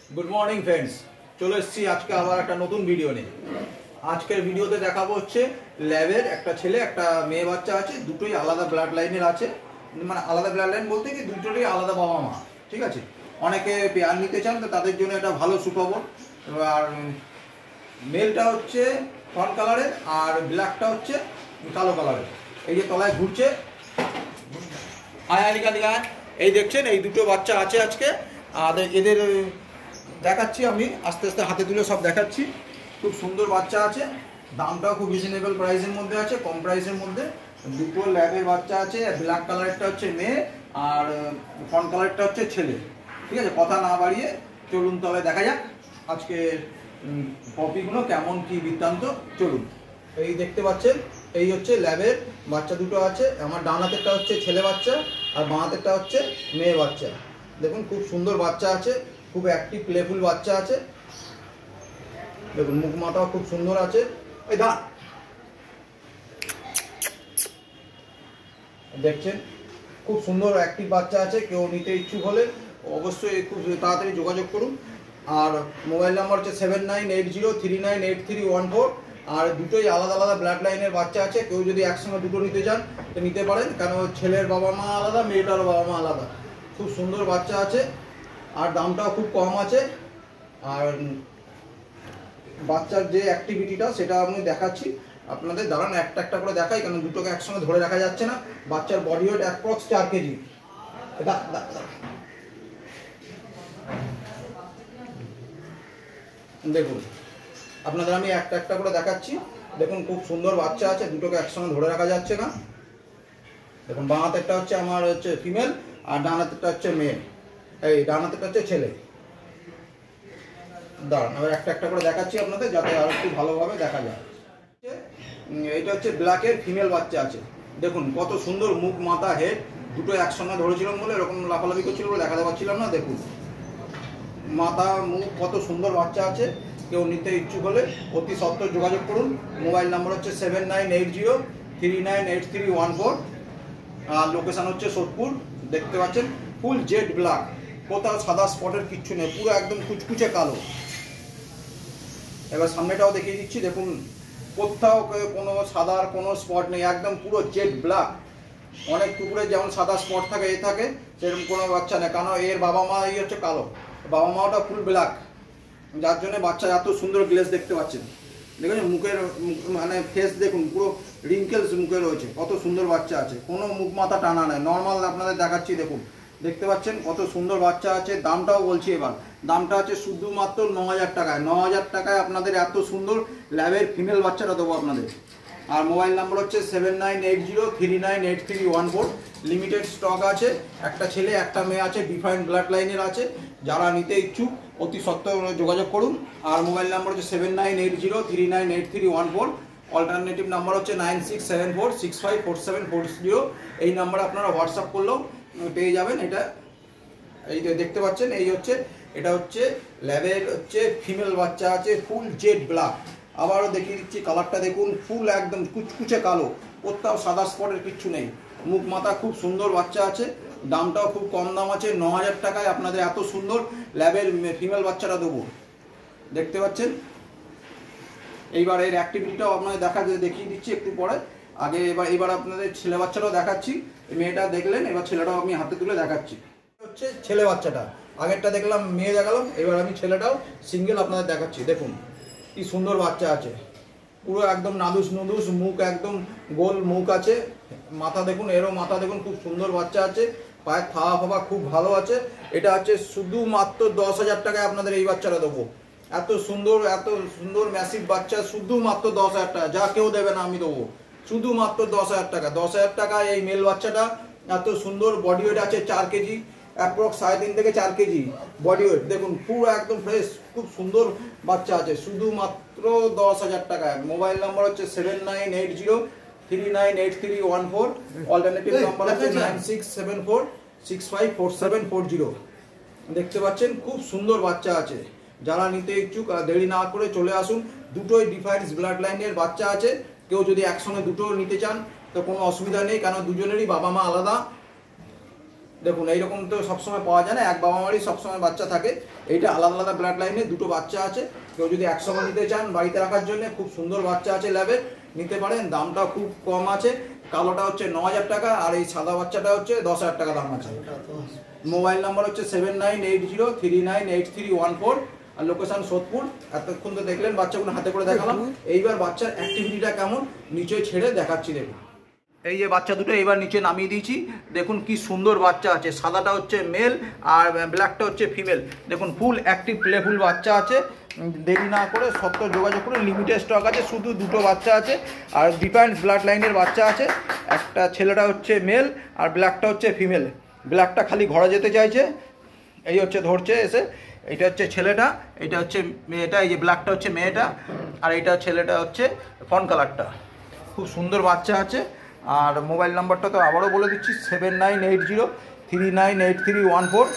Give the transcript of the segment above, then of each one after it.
Good morning friends, चलो एসেছি আজকে আবার একটা নতুন ভিডিও নিয়ে। আজকের ভিডিওতে দেখাবো হচ্ছে ল্যাবের একটা ছেলে একটা মেয়ে বাচ্চা আছে, দুটোই আলাদা ব্লাড লাইনের আছে। মানে আলাদা ব্লাড লাইন বলতে কি দুটোরই আলাদা বাবা মা, ঠিক আছে। অনেকে পেয়ার নিতে চান, তো তাদের জন্য এটা ভালো সুখবর। আর মেলটা হচ্ছে ফন কালারের আর ব্ল্যাকটা হচ্ছে কালো কালারের। এই যে তলায় ঘুরছে, এই দেখছেন এই দুটো বাচ্চা আছে আজকে। আর এদের দেখাচ্ছি আমি আস্তে আস্তে হাতে তুলে সব দেখাচ্ছি। খুব সুন্দর বাচ্চা আছে, দামটাও খুব রিজনেবল প্রাইসের মধ্যে আছে, কম প্রাইসের মধ্যে। দুটো ল্যাবের বাচ্চা আছে, ব্ল্যাক কালারেরটা হচ্ছে মেয়ে আর ফন কালারটা হচ্ছে ছেলে, ঠিক আছে। কথা না বাড়িয়ে চলুন তবে দেখা যাক আজকে পপিগুলো কেমন কি বৃত্তান্ত। চলুন, এই দেখতে পাচ্ছেন এই হচ্ছে ল্যাবের বাচ্চা দুটো আছে। আমার ডান হাতেরটা হচ্ছে ছেলে বাচ্চা আর বাঁ হাতেরটা হচ্ছে মেয়ে বাচ্চা। দেখুন খুব সুন্দর বাচ্চা আছে, খুব অ্যাক্টিভ প্লেফুল বাচ্চা আছে। দেখুন মুখ মাথাও খুব সুন্দর আছে। এই দাঁড়ান, দেখছেন খুব সুন্দর অ্যাক্টিভ বাচ্চা আছে। কেউ নিতে ইচ্ছুক হলে অবশ্যই খুব তাড়াতাড়ি যোগাযোগ করুন। আর মোবাইল নাম্বার হচ্ছে 7980398314। আর দুটোই আলাদা আলাদা ব্লাড লাইনের বাচ্চা আছে। কেউ যদি একসঙ্গে দুটো নিতে চান তো নিতে পারেন, কারণ ছেলের বাবা মা আলাদা, মেয়েটার বাবা মা আলাদা। খুব সুন্দর বাচ্চা আছে আর দামটাও খুব কম আছে। আর বাচ্চার যে অ্যাক্টিভিটিটা সেটা আমি দেখাচ্ছি আপনাদের। দাঁড়ান একটা একটা করে দেখাই, কারণ দুটোকে একসঙ্গে ধরে রাখা যাচ্ছে না। বাচ্চার বডি ওয়েট অ্যাপ্রক্স 4 কেজি। দেখুন আপনাদের আমি একটা একটা করে দেখাচ্ছি। দেখুন খুব সুন্দর বাচ্চা আছে, দুটোকে একসঙ্গে ধরে রাখা যাচ্ছে না। দেখুন বাঁ হাতেরটা হচ্ছে আমার হচ্ছে ফিমেল আর ডান হাতেরটা হচ্ছে মেয়ে। এই ডান হাতেরটা হচ্ছে ছেলে। দাঁড়ান আবার একটা একটা করে দেখাচ্ছি আপনাদের, যাতে আরো একটু ভালোভাবে দেখা যায়। এইটা হচ্ছে ব্ল্যাকের ফিমেল বাচ্চা আছে। দেখুন কত সুন্দর মুখ মাথা হেড দুটো একসঙ্গে ধরেছিলাম বলে এরকম লাফালাফি করছিল বলে দেখাতে পারছিলাম না। দেখুন মাথা মুখ কত সুন্দর বাচ্চা আছে। কেউ নিতে ইচ্ছুক হলে অতি সত্বর যোগাযোগ করুন। মোবাইল নাম্বার হচ্ছে 7980398314 আর লোকেশান হচ্ছে সোদপুর। দেখতে পাচ্ছেন ফুল জেড ব্ল্যাক, কোথাও সাদা স্পটের কিচ্ছু নেই, পুরো একদম কুচকুচে কালো। এবার সামনেটাও দেখিয়ে দিচ্ছি। দেখুন কোথাও কোনো সাদার কোনো স্পট নেই, একদম পুরো জেড ব্ল্যাক। অনেক কুকুরে যেমন সাদা স্পট থাকে এ থাকে, সেরকম কোনো বাচ্চা নেই, কারণ এর বাবা মা এই হচ্ছে কালো, বাবা মাটা ফুল ব্ল্যাক, যার জন্য বাচ্চা এত সুন্দর গ্লেজ দেখতে পাচ্ছেন। দেখুন মুখের মানে ফেস দেখুন পুরো রিঙ্কেলস মুখে রয়েছে, কত সুন্দর বাচ্চা আছে। কোনো মুখ মাথা টানা নেই, নর্মাল আপনাদের দেখাচ্ছি। দেখুন দেখতে পাচ্ছেন কত সুন্দর বাচ্চা আছে। দামটাও বলছি, এবার দামটা আছে শুধুমাত্র 9000 টাকায়। 9000 টাকায় আপনাদের এত সুন্দর ল্যাবের ফিমেল বাচ্চাটা দেবো আপনাদের। আর মোবাইল নাম্বার হচ্ছে 7980398314। লিমিটেড স্টক আছে, একটা ছেলে একটা মেয়ে আছে, ডিফারেন্ট ব্লাড লাইনের আছে। যারা নিতে ইচ্ছুক অতি সত্ত্বর যোগাযোগ করুন। আর মোবাইল নাম্বার হচ্ছে 7980398314। অল্টারনেটিভ নাম্বার হচ্ছে 9674654740। এই নাম্বারে আপনারা হোয়াটসঅ্যাপ করলেও পেয়ে যাবেন। এটা এই যে দেখতে পাচ্ছেন এই হচ্ছে, এটা হচ্ছে ল্যাবের হচ্ছে ফিমেল বাচ্চা আছে, ফুল জেড ব্ল্যাক। আবারও দেখিয়ে দিচ্ছি কালারটা দেখুন, ফুল একদম কুচকুচে কালো, কোথাও সাদা স্পটের কিচ্ছু নেই। মুখ মাথা খুব সুন্দর বাচ্চা আছে। দামটাও খুব কম দাম আছে, 9000 টাকায় আপনাদের এত সুন্দর ল্যাবের ফিমেল বাচ্চাটা দেবো। দেখতে পাচ্ছেন। এইবার এর অ্যাক্টিভিটিটাও আপনাদের দেখিয়ে দিচ্ছি একটু পরে। আগে এবার আপনাদের ছেলে বাচ্চাটাও দেখাচ্ছি। মেয়েটা দেখলেন, এবার ছেলেটাও আমি হাতে তুলে দেখাচ্ছি। হচ্ছে ছেলে বাচ্চাটা, আগেরটা দেখলাম মেয়ে দেখালাম, এবার আমি ছেলেটাও সিঙ্গেল আপনাদের দেখাচ্ছি। দেখুন কি সুন্দর বাচ্চা আছে, পুরো একদম নাদুস নুদুস মুখ, একদম গোল মুখ আছে। মাথা দেখুন, এরও মাথা দেখুন, খুব সুন্দর বাচ্চা আছে। পায়ের খাওয়া ফাওয়া খুব ভালো আছে। এটা হচ্ছে শুধুমাত্র 10,000 টাকায় আপনাদের এই বাচ্চাটা দেবো। এত সুন্দর ম্যাসিভ বাচ্চা, শুধুমাত্র 10,000 টাকা। যা কেউ দেবে না আমি দেবো, শুধুমাত্র 10,000 টাকা। 10,000 টাকায় এই মেল বাচ্চাটা এত সুন্দর। বডি ওয়েট আছে 4 কেজি, অ্যাপ্রক্স 3.5 থেকে 4 কেজি বডি ওয়েট। দেখুন পুরো একদম ফ্রেশ, খুব সুন্দর বাচ্চা আছে, শুধুমাত্র 10,000 টাকায়। মোবাইল নাম্বার হচ্ছে 7980398314। অল্টারনেটিভ নাম্বার হচ্ছে 9674654740। দেখতে পাচ্ছেন খুব সুন্দর বাচ্চা আছে। যারা নিতে ইচ্ছুক দেরি না করে চলে আসুন। দুটোই ডিফারেন্স ব্লাড লাইনের বাচ্চা আছে। কেউ যদি একসঙ্গে দুটো নিতে চান তো কোনো অসুবিধা নেই, কারণ দুজনেরই বাবা মা আলাদা। দেখুন এইরকম তো সবসময় পাওয়া যায় না, এক বাবা মারই সবসময় বাচ্চা থাকে। এইটা আলাদা আলাদা ব্লাড লাইনে দুটো বাচ্চা আছে। কেউ যদি একসঙ্গে নিতে চান বাড়িতে রাখার জন্য, খুব সুন্দর বাচ্চা আছে ল্যাবের, নিতে পারেন। দামটা খুব কম আছে। কালোটা হচ্ছে 9,000 টাকা, আর এই সাদা বাচ্চাটা হচ্ছে 10,000 টাকা দাম আছে। মোবাইল নাম্বার হচ্ছে 7980398314, আর লোকেশন সোদপুর। এতক্ষণ তো দেখলেন বাচ্চাগুলো হাতে করে দেখালাম। এইবার বাচ্চার অ্যাক্টিভিটিটা কেমন নিচে ছেড়ে দেখাচ্ছি। দেখুন এই যে বাচ্চা দুটো এইবার নিচে নামিয়ে দিয়েছি। দেখুন কি সুন্দর বাচ্চা আছে। সাদাটা হচ্ছে মেল আর ব্ল্যাকটা হচ্ছে ফিমেল। দেখুন ফুল অ্যাক্টিভ প্লেফুল বাচ্চা আছে। দেরি না করে সত্তর যোগাযোগ করে, লিমিটেড স্টক আছে, শুধু দুটো বাচ্চা আছে। আর ডিফারেন্ট ব্লাড লাইনের বাচ্চা আছে। একটা ছেলেটা হচ্ছে মেল আর ব্ল্যাকটা হচ্ছে ফিমেল। ব্ল্যাকটা খালি ঘরে যেতে চাইছে, এই হচ্ছে ধরছে এসে। এটা হচ্ছে ছেলেটা, এটা হচ্ছে মেয়েটা। এই যে ব্ল্যাকটা হচ্ছে মেয়েটা, আর এইটা ছেলেটা হচ্ছে ফন কালারটা। খুব সুন্দর বাচ্চা আছে। আর মোবাইল নাম্বারটা তো আবারও বলে দিচ্ছি, 7980398314।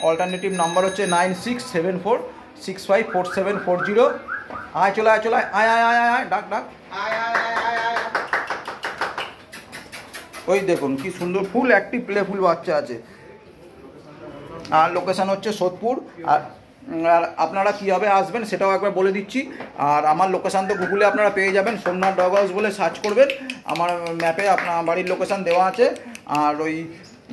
অল্টারনেটিভ নাম্বার হচ্ছে 9674654740। আয় চলে আয়, চলে আয়, আয় আয় আয়, ডাক ডাক, ওই দেখুন কি সুন্দর ফুল অ্যাক্টিভ প্লেফুল বাচ্চা আছে। আর লোকেশান হচ্ছে সোদপুর। আর আপনারা কীভাবে আসবেন সেটাও একবার বলে দিচ্ছি। আর আমার লোকেশান তো গুগলে আপনারা পেয়ে যাবেন, সোমনাথ ডগ হাউস বলে সার্চ করবেন, আমার ম্যাপে আপনার বাড়ির লোকেশান দেওয়া আছে। আর ওই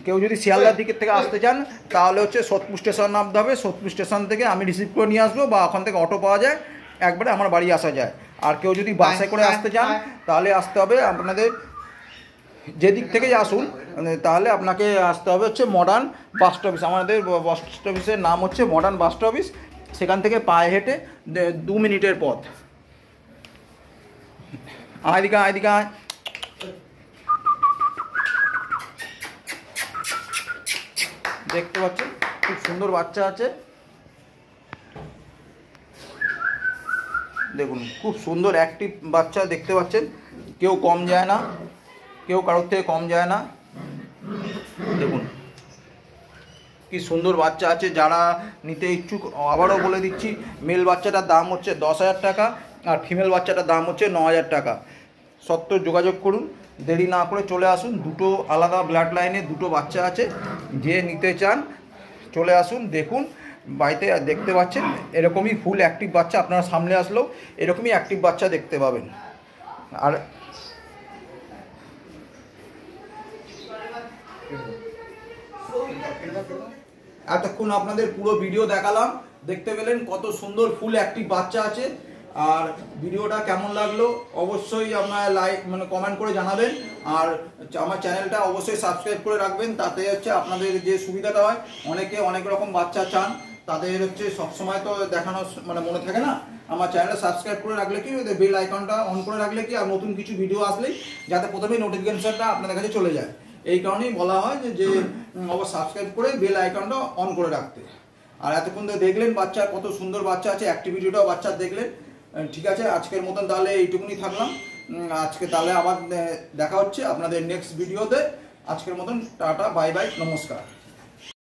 কেউ যদি শিয়ালদার দিকের থেকে আসতে চান তাহলে হচ্ছে সোদপুর স্টেশন নামতে হবে। সোদপুর স্টেশন থেকে আমি রিসিভ করে নিয়ে আসবো, বা ওখান থেকে অটো পাওয়া যায়, একবারে আমার বাড়ি আসা যায়। আর কেউ যদি বাসে করে আসতে চান তাহলে আসতে হবে আপনাদের, যেদিক থেকেই আসুন তাহলে আপনাকে আসতে হবে হচ্ছে মডার্ন বাস স্টপিস। আমাদের বাস স্টপিসের নাম হচ্ছে মডার্ন বাস স্টপিস। সেখান থেকে পায়ে হেঁটে 2 মিনিটের পথ। আয়দিকা আয়দিকা আয়। দেখতে পাচ্ছেন খুব সুন্দর বাচ্চা আছে। দেখুন খুব সুন্দর অ্যাক্টিভ বাচ্চা দেখতে পাচ্ছেন। কেউ কম যায় না, কেউ কারোর থেকে কম যায় না। দেখুন কি সুন্দর বাচ্চা আছে। যারা নিতে ইচ্ছুক আবারও বলে দিচ্ছি, মেল বাচ্চাটার দাম হচ্ছে 10,000 টাকা, আর ফিমেল বাচ্চাটার দাম হচ্ছে 9,000 টাকা। সত্ত্বর যোগাযোগ করুন, দেরি না করে চলে আসুন। দুটো আলাদা ব্লাড লাইনে দুটো বাচ্চা আছে। যে নিতে চান চলে আসুন, দেখুন। বাড়িতে দেখতে পাচ্ছেন এরকমই ফুল অ্যাক্টিভ বাচ্চা, আপনারা সামনে আসলেও এরকমই অ্যাক্টিভ বাচ্চা দেখতে পাবেন। আর এতক্ষণ আপনাদের পুরো ভিডিও দেখালাম, দেখতে পেলেন কত সুন্দর ফুল অ্যাক্টিভ বাচ্চা আছে। আর ভিডিওটা কেমন লাগলো অবশ্যই আপনারা কমেন্ট করে জানাবেন। আর আমার চ্যানেলটা অবশ্যই সাবস্ক্রাইব করে রাখবেন, তাতে হচ্ছে আপনাদের যে সুবিধাটা হয়, অনেকে অনেক রকম বাচ্চা চান, তাদের হচ্ছে সবসময় তো দেখানো মনে থাকে না। আমার চ্যানেলটা সাবস্ক্রাইব করে রাখলে কি, বেল আইকনটা অন করে রাখলে কি, আর নতুন কিছু ভিডিও আসলেই যাতে প্রথমেই নোটিফিকেশনটা আপনাদের কাছে চলে যায়। এই কারণেই বলা হয় যে অবশ্যই সাবস্ক্রাইব করে বেল আইকনটা অন করে রাখতে। আর এতক্ষণ তো দেখলেন বাচ্চা কত সুন্দর বাচ্চা আছে, অ্যাক্টিভিটিটাও বাচ্চা দেখলেন। ঠিক আছে, আজকের মতন তাহলে এইটুকুনি থাকলাম। আজকে তাহলে আবার দেখা হচ্ছে আপনাদের নেক্সট ভিডিওতে। আজকের মতন টাটা, বাই বাই, নমস্কার।